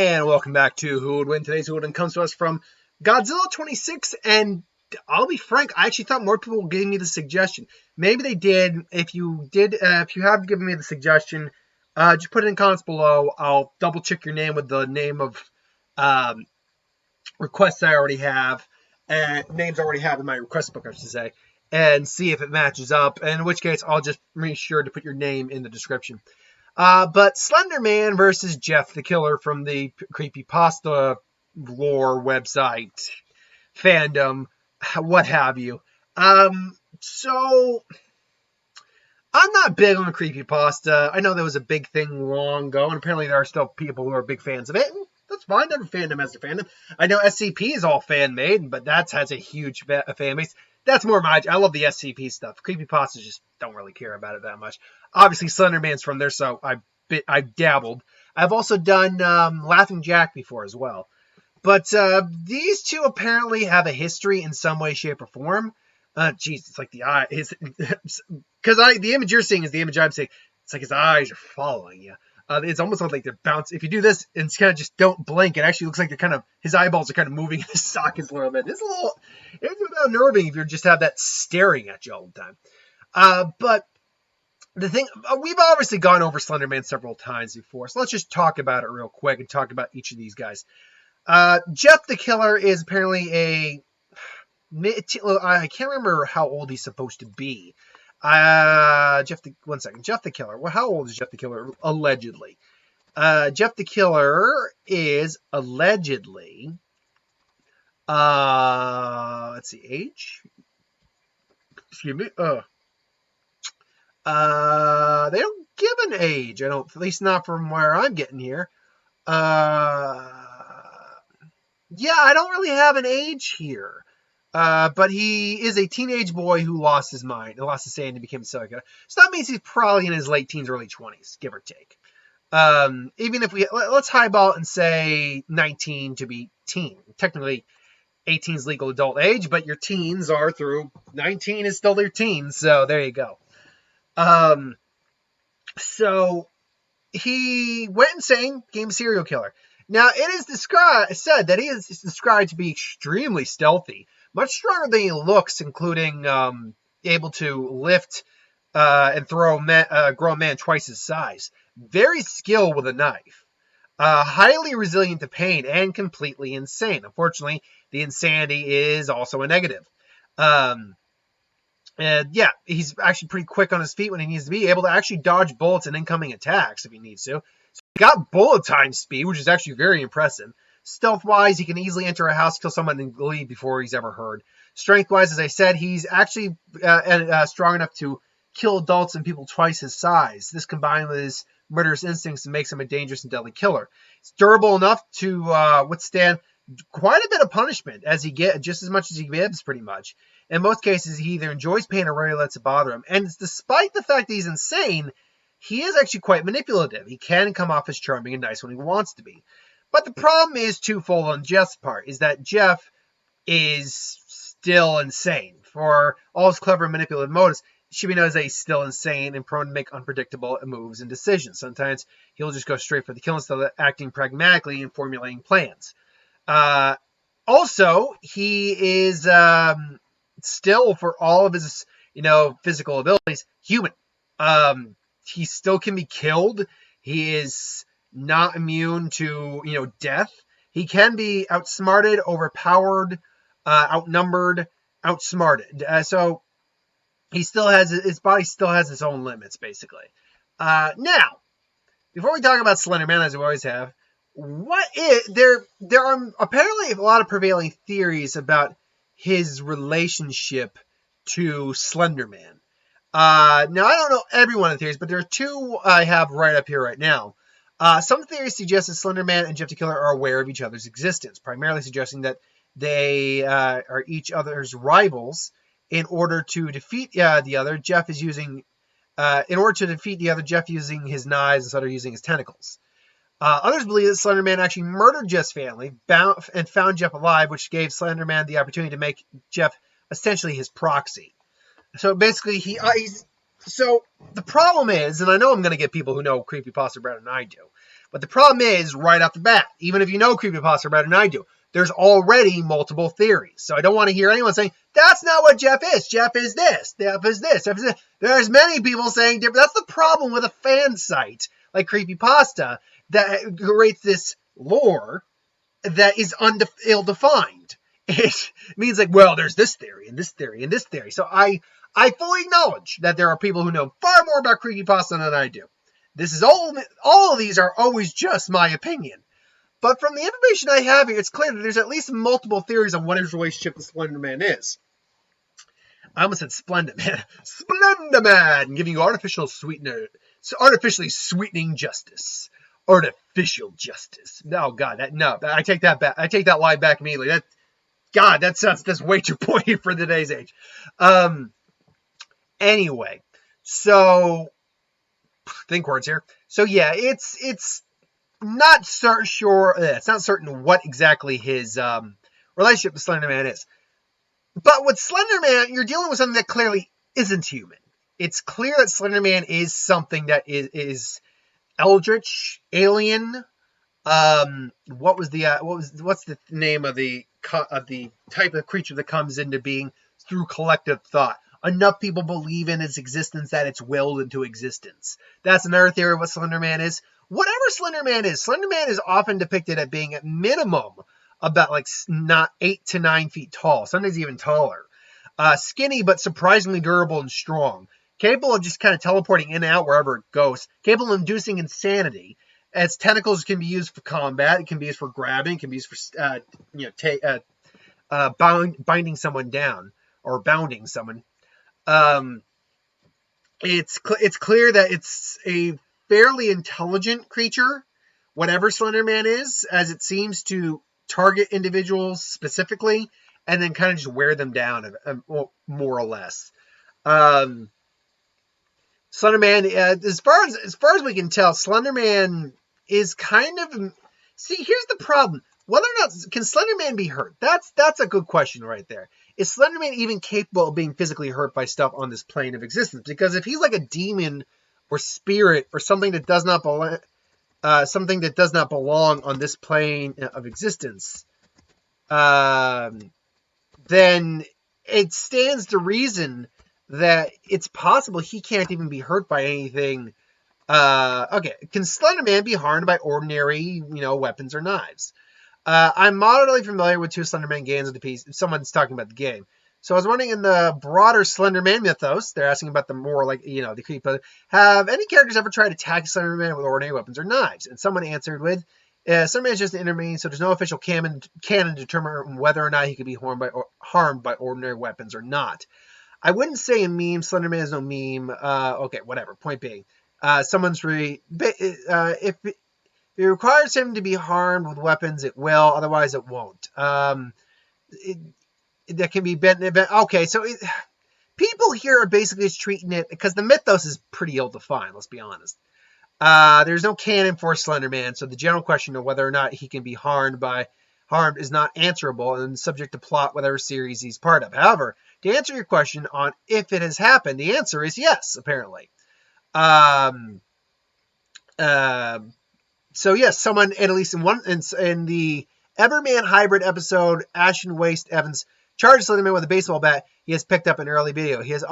And welcome back to Who Would Win. Today's Who Would Win comes to us from Godzilla 26, and I'll be frank, I actually thought more people gave me the suggestion. Maybe they did. If you have given me the suggestion, just put it in comments below. I'll double check your name with the name of requests I already have, and names I already have in my request book, I should say, and see if it matches up. And in which case, I'll just make sure to put your name in the description. But Slenderman versus Jeff the Killer from the CreepyPasta lore website, fandom, what have you. So, I'm not big on CreepyPasta. I know there was a big thing long ago, and apparently there are still people who are big fans of it. And that's fine. Every fandom has a fandom. I know SCP is all fan-made, but that has a huge fan base. That's more my... I love the SCP stuff. CreepyPasta just don't really care about it that much. Obviously, Slenderman's from there, so I've dabbled. I've also done Laughing Jack before as well. But these two apparently have a history in some way, shape, or form. Jeez, it's like the eye... Because the image you're seeing is the image I'm seeing. It's like his eyes are following you. It's almost like they're bouncing. If you do this and kind of just don't blink, it actually looks like they're kind of, his eyeballs are kind of moving in his sockets a little bit. It's a little unnerving if you just have that staring at you all the time. But the thing, we've obviously gone over Slenderman several times before, so let's just talk about it real quick and talk about each of these guys. Jeff the Killer is apparently I can't remember how old he's supposed to be. Jeff the Killer. Well, how old is Jeff the Killer? Allegedly. Jeff the Killer is allegedly, let's see, age? Excuse me. They don't give an age. At least not from where I'm getting here. Yeah, I don't really have an age here. But he is a teenage boy who lost his mind, who lost his sanity and became a serial killer. So that means he's probably in his late teens, early 20s, give or take. Even if let's highball and say 19 to be teen. Technically, 18 is legal adult age, but your teens are through 19 is still their teens. So there you go. So he went insane, became a serial killer. Now, it is said that he is described to be extremely stealthy. Much stronger than he looks, including able to lift and throw a grown man twice his size. Very skilled with a knife. Highly resilient to pain and completely insane. Unfortunately, the insanity is also a negative. And yeah, he's actually pretty quick on his feet when he needs to be. Able to actually dodge bullets and incoming attacks if he needs to. So he got bullet time speed, which is actually very impressive. Stealth-wise, he can easily enter a house, kill someone, and leave before he's ever heard. Strength-wise, as I said, he's actually strong enough to kill adults and people twice his size. This combined with his murderous instincts makes him a dangerous and deadly killer. He's durable enough to withstand quite a bit of punishment as he gets, just as much as he gives, pretty much. In most cases, he either enjoys pain or rarely lets it bother him. And despite the fact that he's insane, he is actually quite manipulative. He can come off as charming and nice when he wants to be. But the problem is twofold on Jeff's part, is that Jeff is still insane. For all his clever manipulative motives, it should be known as he's still insane and prone to make unpredictable moves and decisions. Sometimes he'll just go straight for the kill instead of acting pragmatically and formulating plans. Also, he is still, for all of his physical abilities, human. He still can be killed. He is not immune to, death. He can be outsmarted, overpowered, outnumbered, outsmarted. So he still has, his body still has its own limits, basically. Now, before we talk about Slenderman, as we always have, there are apparently a lot of prevailing theories about his relationship to Slenderman. Now, I don't know every one of the theories, but there are two I have right up here right now. Some theories suggest that Slenderman and Jeff the Killer are aware of each other's existence, primarily suggesting that they are each other's rivals. In order to defeat the other, Jeff is using his knives instead of using his tentacles. Others believe that Slenderman actually murdered Jeff's family and found Jeff alive, which gave Slenderman the opportunity to make Jeff essentially his proxy. So basically, so the problem is, and I know I'm going to get people who know CreepyPasta better than I do, But the problem is, right off the bat, even if you know CreepyPasta better than I do, there's already multiple theories. So I don't want to hear anyone saying, that's not what Jeff is. Jeff is this. Jeff is this. Jeff is this. There's many people saying different. That's the problem with a fan site like CreepyPasta that creates this lore that is ill-defined. It means like, well, there's this theory and this theory and this theory. So I fully acknowledge that there are people who know far more about CreepyPasta than I do. This is all of these are always just my opinion. But from the information I have here, it's clear that there's at least multiple theories on what his relationship with Slenderman is. I almost said Slenderman. Slenderman! Giving you artificially sweetening justice. Artificial justice. No, God, I take that back. I take that lie back immediately. That's way too pointy for today's age. Anyway, so think words here. So yeah, it's not sure. It's not certain what exactly his relationship with Slenderman is. But with Slenderman, you're dealing with something that clearly isn't human. It's clear that Slenderman is something that is eldritch, alien. What's the name of the type of creature that comes into being through collective thought? Enough people believe in its existence that it's willed into existence. That's another theory of what Slenderman is. Whatever Slenderman is often depicted as being at minimum about not 8 to 9 feet tall, sometimes even taller. Skinny but surprisingly durable and strong. Capable of just kind of teleporting in and out wherever it goes. Capable of inducing insanity. Its tentacles can be used for combat. It can be used for grabbing. It can be used for binding someone down or bounding someone. It's clear that it's a fairly intelligent creature, whatever Slenderman is, as it seems to target individuals specifically and then kind of just wear them down, more or less. Slenderman, as far as we can tell, Slenderman is kind of. See, here's the problem: whether or not can Slenderman be hurt? That's a good question right there. Is Slenderman even capable of being physically hurt by stuff on this plane of existence? Because if he's like a demon or spirit or something that does not belong, on this plane of existence, then it stands to reason that it's possible he can't even be hurt by anything. Okay, can Slenderman be harmed by ordinary, weapons or knives? I'm moderately familiar with two Slenderman games of the piece. Someone's talking about the game. So I was wondering, in the broader Slenderman mythos, they're asking about the more the creepy. Have any characters ever tried to attack Slenderman with ordinary weapons or knives? And someone answered with, Slenderman is just an intermediate, so there's no official canon to determine whether or not he could be harmed by ordinary weapons or not. I wouldn't say a meme. Slenderman is no meme. Okay, whatever. Point being, if it requires him to be harmed with weapons, it will. Otherwise, it won't. That can be bent. Okay, so people here are basically just treating it because the mythos is pretty ill-defined. Let's be honest. There's no canon for Slenderman, so the general question of whether or not he can be harmed is not answerable and subject to plot whatever series he's part of. However, to answer your question on if it has happened, the answer is yes, apparently. So yes, someone at least in the Everman hybrid episode, Ashen Waste Evans charged Slenderman with a baseball bat he has picked up an early video. He has,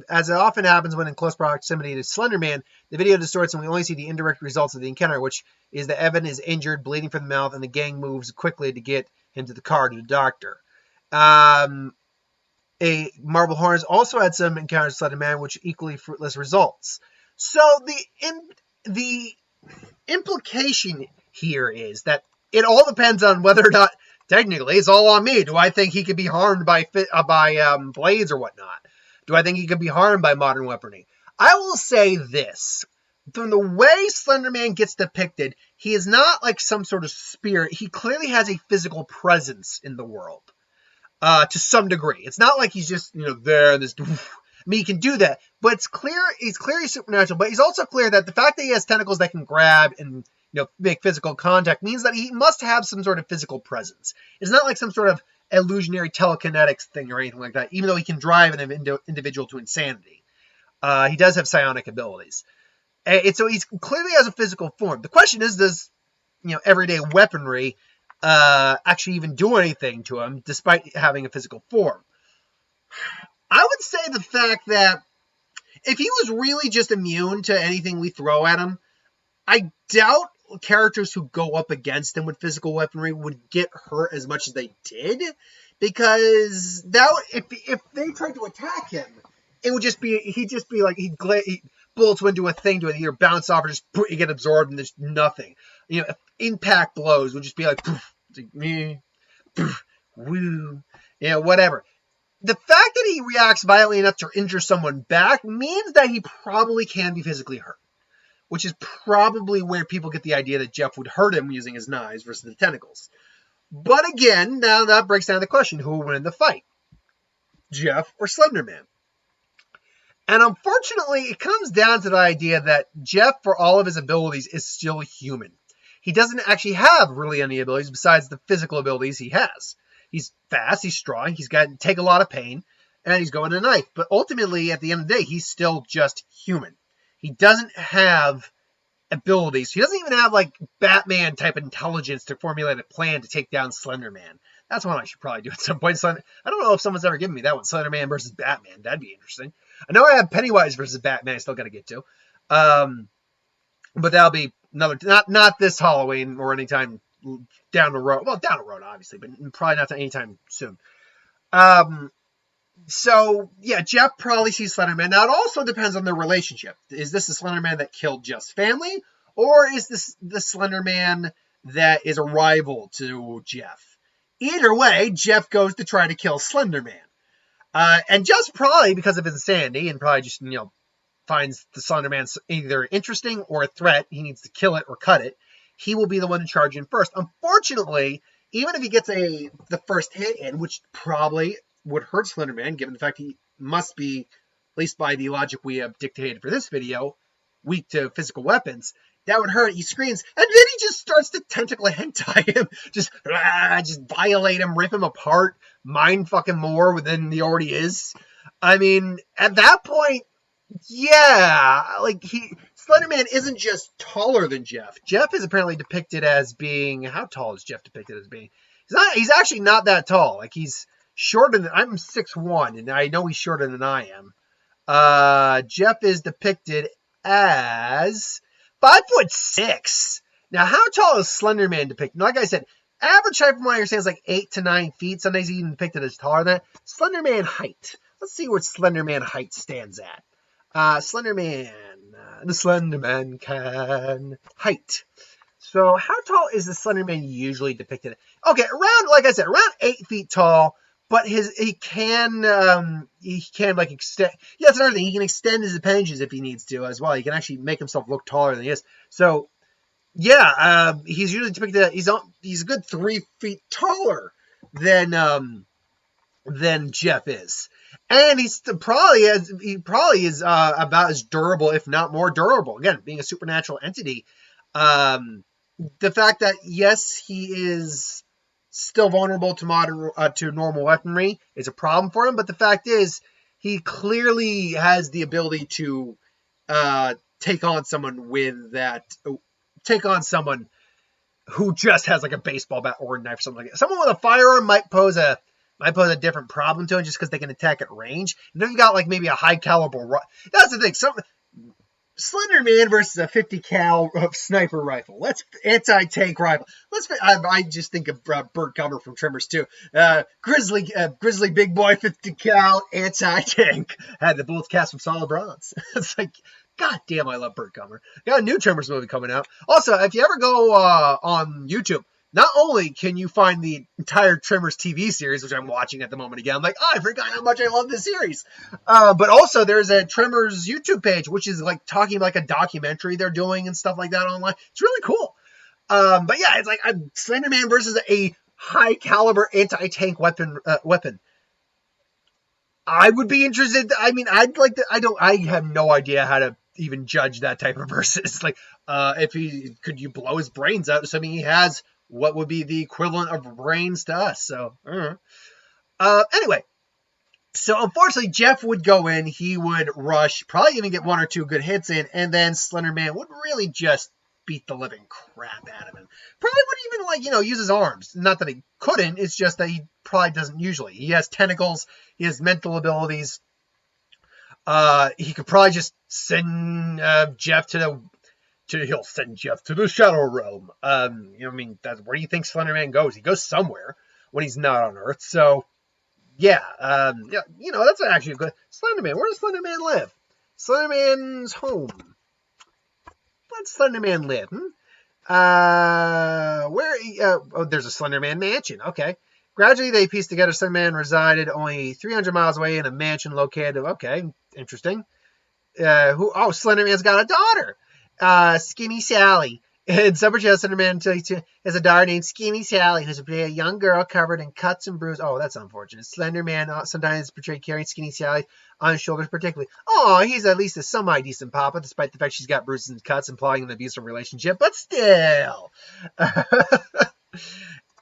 as it often happens when in close proximity to Slenderman, the video distorts and we only see the indirect results of the encounter, which is that Evan is injured, bleeding from the mouth, and the gang moves quickly to get him to the car to the doctor. Marble Horns also had some encounters with Slenderman, which equally fruitless results. So the implication here is that it all depends on whether or not, technically, it's all on me. Do I think he could be harmed by blades or whatnot? Do I think he could be harmed by modern weaponry? I will say this. From the way Slenderman gets depicted, he is not like some sort of spirit. He clearly has a physical presence in the world. To some degree. It's not like he's just, there and this. I mean, he can do that, but he's clearly supernatural, but he's also clear that the fact that he has tentacles that can grab and, make physical contact means that he must have some sort of physical presence. It's not like some sort of illusionary telekinetics thing or anything like that, even though he can drive an individual to insanity. He does have psionic abilities. And so he clearly has a physical form. The question is, does everyday weaponry actually even do anything to him, despite having a physical form. I would say the fact that if he was really just immune to anything we throw at him, I doubt characters who go up against him with physical weaponry would get hurt as much as they did, because if they tried to attack him, it would just be he'd like bullets wouldn't do a thing to it, either bounce off or just get absorbed and there's nothing. Impact blows would just be like poof, poof, woo, whatever. The fact that he reacts violently enough to injure someone back means that he probably can be physically hurt, which is probably where people get the idea that Jeff would hurt him using his knives versus the tentacles. But again, now that breaks down the question, who will win in the fight? Jeff or Slenderman? And unfortunately, it comes down to the idea that Jeff, for all of his abilities, is still human. He doesn't actually have really any abilities besides the physical abilities he has. He's fast, he's strong, he's got to take a lot of pain, and he's going to knife. But ultimately, at the end of the day, he's still just human. He doesn't have abilities. He doesn't even have, like, Batman-type intelligence to formulate a plan to take down Slenderman. That's one I should probably do at some point. I don't know if someone's ever given me that one, Slenderman versus Batman. That'd be interesting. I know I have Pennywise versus Batman I still got to get to. But that'll be another... Not this Halloween or anytime down the road. Well, down the road, obviously, but probably not anytime soon. So, yeah, Jeff probably sees Slenderman. Now, it also depends on their relationship. Is this the Slenderman that killed Jeff's family? Or is this the Slenderman that is a rival to Jeff? Either way, Jeff goes to try to kill Slenderman. And just probably because of his insanity and probably just, finds the Slenderman either interesting or a threat, he needs to kill it or cut it, he will be the one to charge in first. Unfortunately, even if he gets the first hit in, which probably would hurt Slenderman, given the fact he must be, at least by the logic we have dictated for this video, weak to physical weapons, that would hurt. He screams, and then he just starts to tentacle hentai him, just violate him, rip him apart, mind fucking more than he already is. I mean, at that point, yeah, like Slenderman isn't just taller than Jeff. Jeff is apparently depicted as being, how tall is Jeff depicted as being? He's actually not that tall. Like, he's shorter than, I'm 6'1", and I know he's shorter than I am. Jeff is depicted as 5'6". Now, how tall is Slenderman depicted? Like I said, average height from what I understand is like 8 to 9 feet. Sometimes he's even depicted as taller than that. Slenderman height. Let's see where Slenderman height stands at. Slenderman. The Slenderman can height. So, how tall is the Slenderman usually depicted? Okay, like I said, around 8 feet tall. But he can like extend. Yeah, that's another thing. He can extend his appendages if he needs to as well. He can actually make himself look taller than he is. So, yeah, he's usually depicted. He's a good 3 feet taller than Jeff is, and he probably is about as durable, if not more durable. Again, being a supernatural entity, the fact that yes, he is still vulnerable to normal weaponry is a problem for him, but the fact is he clearly has the ability to take on someone who just has like a baseball bat or a knife or something like that. Someone with a firearm might pose a different problem to him just because they can attack at range. And then you got like maybe a high caliber. That's the thing. Slenderman versus a 50 cal sniper rifle. Anti-tank rifle. I just think of Burt Gummer from Tremors 2. Grizzly big boy 50 cal anti-tank. Had the bullets cast from solid bronze. It's like, god damn, I love Burt Gummer. Got a new Tremors movie coming out. Also, if you ever go on YouTube, not only can you find the entire Tremors TV series, which I'm watching at the moment again, I'm like, oh, I forgot how much I love this series. But also there's a Tremors YouTube page, which is like talking like a documentary they're doing and stuff like that online. It's really cool. But yeah, it's like Slenderman versus a high caliber anti-tank weapon. I would be interested. I mean, I have no idea how to even judge that type of versus. Like, could you blow his brains out, assuming he has what would be the equivalent of brains to us. So, anyway, so unfortunately, Jeff would go in, he would rush, probably even get 1 or 2 good hits in, and then Slenderman would really just beat the living crap out of him. Probably wouldn't even, use his arms. Not that he couldn't, it's just that he probably doesn't usually. He has tentacles, he has mental abilities. He could probably just send Jeff he'll send Jeff to the Shadow Realm. Where do you think Slenderman goes? He goes somewhere when he's not on Earth. So, yeah, that's actually a good... Slenderman, where does Slenderman live? Slenderman's home. Where's Slenderman live? There's a Slenderman mansion. Okay. Gradually, they pieced together Slenderman resided only 300 miles away in a mansion located... Okay, interesting. Slenderman's got a daughter. Skinny Sally. And Summer Joe Slenderman has a daughter named Skinny Sally, who's a young girl covered in cuts and bruises. Oh, that's unfortunate. Slenderman sometimes portrayed carrying Skinny Sally on his shoulders, particularly. Oh, he's at least a semi-decent papa, despite the fact she's got bruises and cuts, implying an abusive relationship. But still.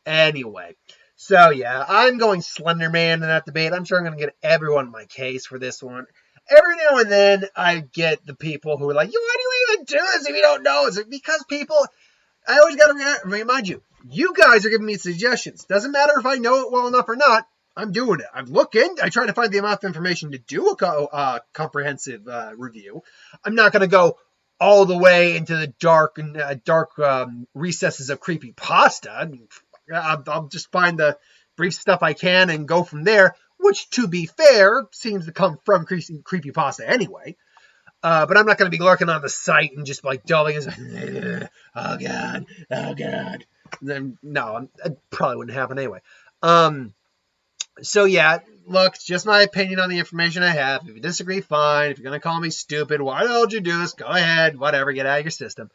Anyway. So, yeah, I'm going Slenderman in that debate. I'm sure I'm going to get everyone in my case for this one. Every now and then, I get the people who are like, why do you even do this if you don't know? It's because people, I always got to remind you, you guys are giving me suggestions. Doesn't matter if I know it well enough or not. I'm doing it. I'm looking. I try to find the amount of information to do a comprehensive review. I'm not going to go all the way into the dark recesses of CreepyPasta. I'll just find the brief stuff I can and go from there. Which, to be fair, seems to come from CreepyPasta anyway. But I'm not going to be lurking on the site and just delving and oh god. Then no, it probably wouldn't happen anyway. So yeah, look, it's just my opinion on the information I have. If you disagree, fine. If you're going to call me stupid, why don't you do this? Go ahead, whatever, get out of your system.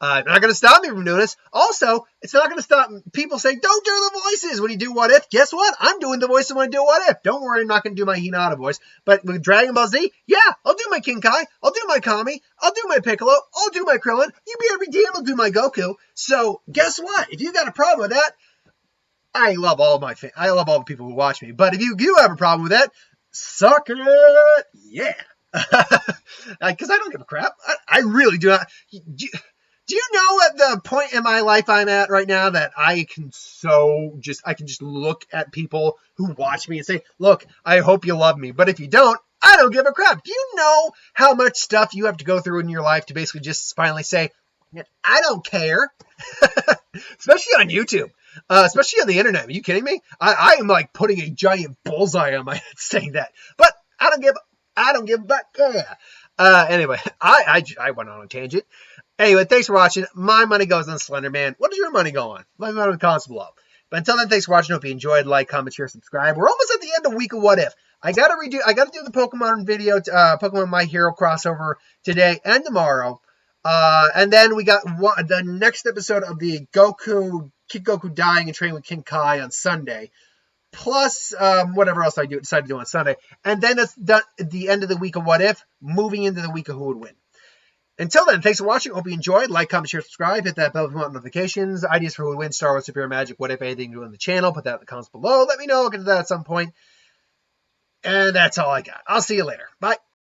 It's not going to stop me from doing this. Also, it's not going to stop people saying, don't do the voices when you do What If. Guess what? I'm doing the voices when I do What If. Don't worry, I'm not going to do my Hinata voice. But with Dragon Ball Z, yeah, I'll do my King Kai. I'll do my Kami. I'll do my Piccolo. I'll do my Krillin. You better be damn, I'll do my Goku. So, guess what? If you got a problem with that, I love all the people who watch me. But if you do have a problem with that, suck it. Yeah. Because I don't give a crap. I really do not... Do you know at the point in my life I'm at right now that I can just look at people who watch me and say, look, I hope you love me. But if you don't, I don't give a crap. Do you know how much stuff you have to go through in your life to basically just finally say, I don't care? Especially on YouTube. Especially on the internet. Are you kidding me? I am like putting a giant bullseye on my head saying that. But I don't give a fuck. Yeah. Anyway, I went on a tangent. Anyway, thanks for watching. My money goes on Slenderman. What does your money go on? Let me know in the comments below. But until then, thanks for watching. Hope you enjoyed. Like, comment, share, subscribe. We're almost at the end of week of What If. I gotta do the Pokemon video, Pokemon My Hero crossover today and tomorrow. And then we got the next episode of the Kid Goku dying and training with King Kai on Sunday. Plus, whatever else I decide to do on Sunday. And then it's the end of the week of What If, moving into the week of Who Would Win. Until then, thanks for watching. Hope you enjoyed. Like, comment, share, subscribe. Hit that bell if you want notifications. Ideas for Who Would Win, Star Wars, Superior Magic, What If, anything to do on the channel. Put that in the comments below. Let me know. I'll get to that at some point. And that's all I got. I'll see you later. Bye.